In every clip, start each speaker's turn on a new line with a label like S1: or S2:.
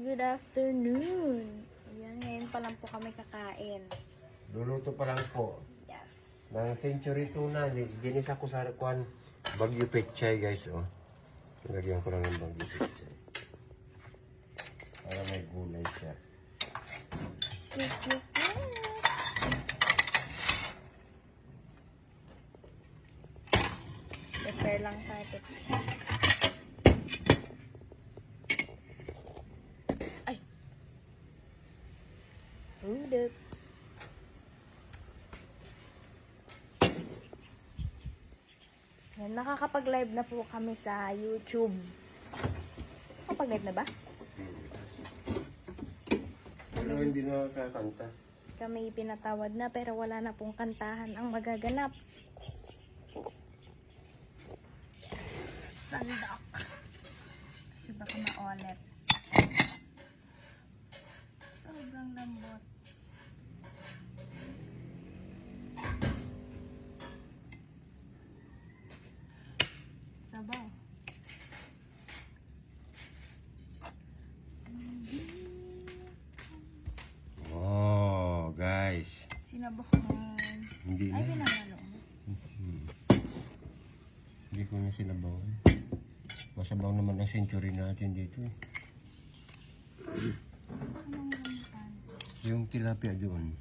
S1: good afternoon. Ayan, ngayon pa lang po kami kakain.
S2: Luluto pa lang po.
S1: Yes.
S2: Ng century tuna, ginis ako sa kuan Bagyo Pechay guys, oh. Lagyan ko lang ng Bagyo Pechay. Para may gulay siya.
S1: Yes, yes, yes. Prepare lang tayo. Ay! Hold up. Yan, nakakapag-live na po kami sa YouTube. Nakapag-live na ba?
S2: Pero hindi na kakanta.
S1: Kami pinatawad na pero wala na pong kantahan ang magaganap. Sandok. Kasi baka maulit. Sobrang lambot. Sabaw.
S2: Oh, guys.
S1: Sinabahan.
S2: Hindi
S1: Ay,
S2: na.
S1: pinamalo mo.
S2: Hindi ko na sinabaw. Masabaw naman ang century natin dito.
S1: Anong lamutan?
S2: Yung tilapia doon.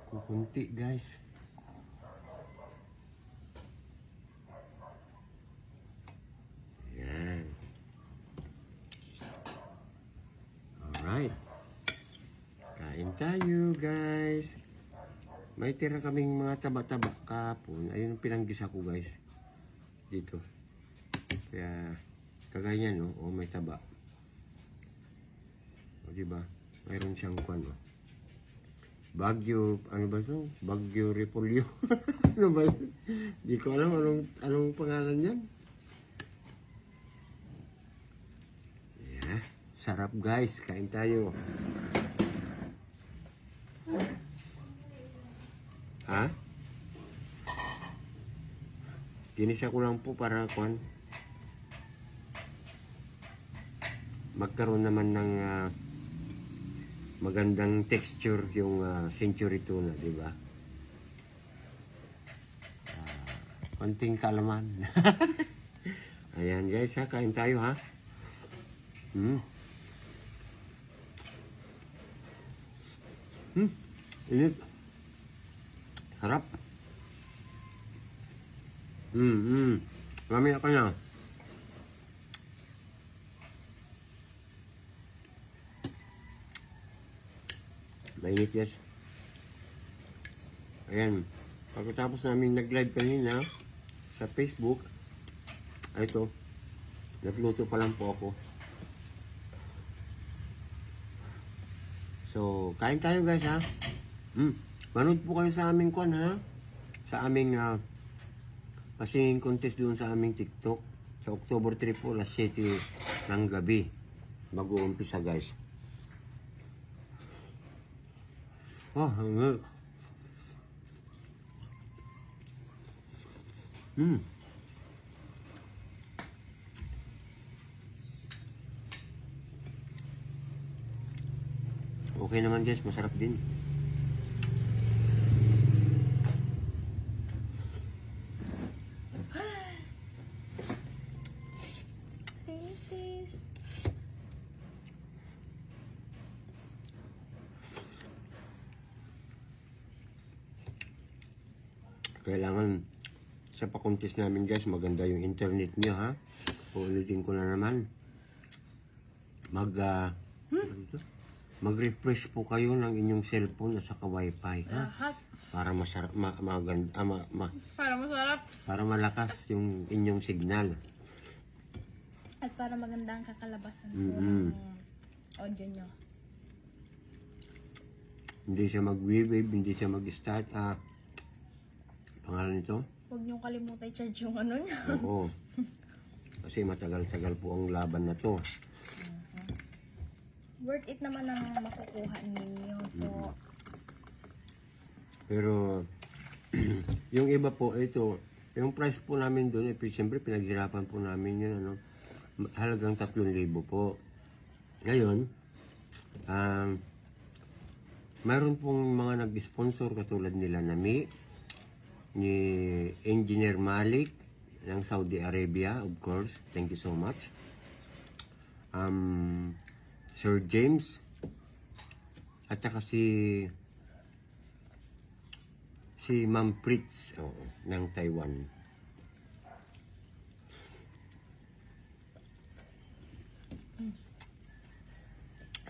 S2: Kukunti guys. Yan. Alright. Kain tayo guys. May tira kaming mga taba-taba kapon. Ayun ang pinanggisa ko guys. Dito. Kaya kagaya no, oh, may taba. O diba? Mayroon siyang kwan oh. Bagyo, ano ba ito? Bagyo Repolyo. Ano ba yun? Di ko alam anong pangalan yan. Yeah. Sarap guys. Kain tayo. Ha? Ginisa ko lang po para kwan. Magkaroon naman ng magandang texture yung century tuna, di ba? Konting kalaman. Ayan guys, ha, kain tayo ha. Init. Harap. Mamaya ka na. Mainit guys. Ayan. Pagkatapos namin nag-live kanina sa Facebook, ay ito, nagluto pa lang po ako. So, kain tayo guys ha. Manood po kayo sa aming kwan ha. Sa aming pasinging contest doon sa aming TikTok. Sa October 3 po, alas 7 ng gabi. Mag-uumpisa guys. Oh, hanggang. Okay naman guys, masarap din.
S1: Taste.
S2: Kailangan sa pakontis namin guys, maganda yung internet niyo ha. Uulitin ko na naman. Mag-refresh po kayo ng inyong cellphone at saka wifi ha. Para masarap,
S1: Para masarap.
S2: para malakas yung inyong signal.
S1: At para maganda ang kakalabasan po ng audio nyo.
S2: Hindi siya mag-wave, hindi siya mag-start. Pangalan nito?
S1: Huwag nyo kalimutan i-charge yung ano niya.
S2: Oo. Kasi matagal-tagal po ang laban na to.
S1: Worth it naman ang makukuha ninyo po.
S2: Pero, yung iba po, ito, yung price po namin doon, siyempre pinaghirapan po namin yun, ano, halagang 3,000 po. Ngayon, mayroon pong mga nag-sponsor katulad nila Nami, ni Engineer Malik ng Saudi Arabia, of course. Thank you so much. Sir James, at saka si Ma'am Pritz, ng Taiwan.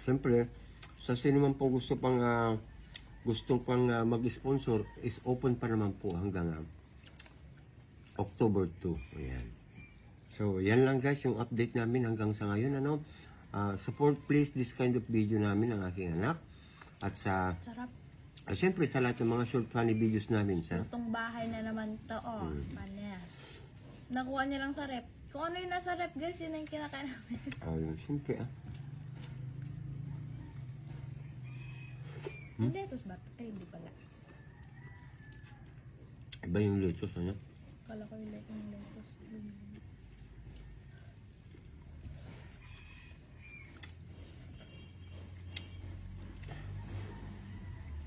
S2: Siyempre, sa sino man po gustong pang mag-sponsor, is open pa naman po hanggang October 2. Ayan. So, yan lang guys, yung update namin hanggang sa ngayon. Ano? Support please this kind of video namin ng aking anak. At
S1: Sarap.
S2: siyempre sa lahat ng mga short funny videos namin sa
S1: Itong bahay na naman to, oh. Panas. Nakuha niya lang sa rep. Kung ano yung nasa rep, guys, yun na yung kinakain namin.
S2: ayun, siyempre
S1: Lettuce ba? Ay, hindi pala.
S2: Iba yung lettuce, ano?
S1: Kala ko yung lettuce.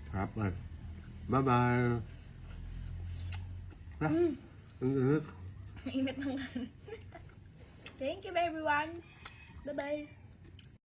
S2: Sarap ah. Bye-bye! Ang init.
S1: Init ng kanan. Thank you, everyone. Bye-bye.